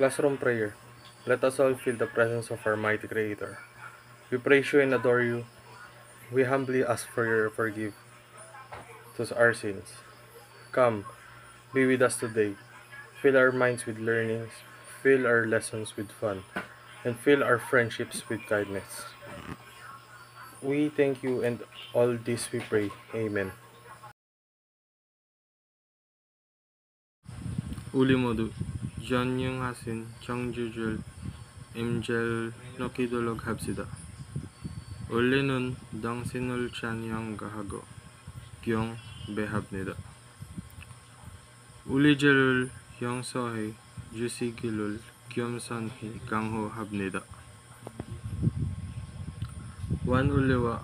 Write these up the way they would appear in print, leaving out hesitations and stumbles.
Classroom prayer. Let us all feel the presence of our mighty Creator. We praise you and adore you. We humbly ask for your forgive to our sins. Come, be with us today. Fill our minds with learnings, fill our lessons with fun, and fill our friendships with kindness. We thank you and all this we pray. Amen. 우리 모두 전능하신 창조주 임재를 높이도록 합시다. 원래는 당신을 찬양하고 경배합니다. 우리 죄를 용서해 주시기를 겸손히 강호합니다. 원우리와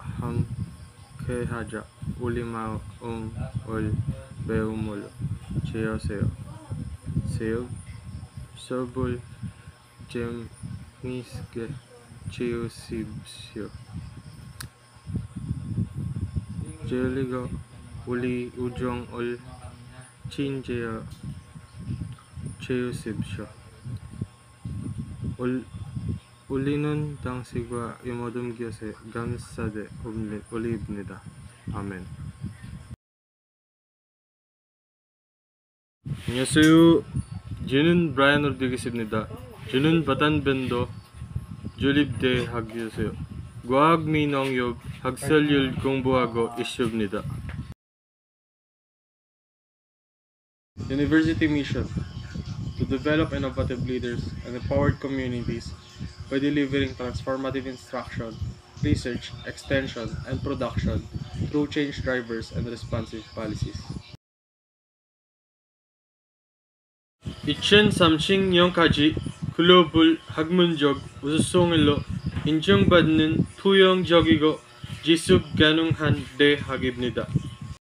함께하자. 우리 마음을 배움으로 채우세요. 섭을 재미있게 채우십시오. 진리가 우리 우정을 진지하게 채우십시오. 우리는 당신과 이 모든 것에 감사되 올립니다. 아멘. 안녕하세요. 저는 브라이언 로드리게스입니다. 저는 바탄밴드 조립대학교에서 과학민영역 학설을 공부하고 있습니다. University mission to develop innovative leaders and empowered communities by delivering transformative instruction, research, extension, and production through change drivers and responsive policies. 2030년까지 글로벌 학문적 우수성으로 인정받는 투영적이고 지속 가능한 대학입니다.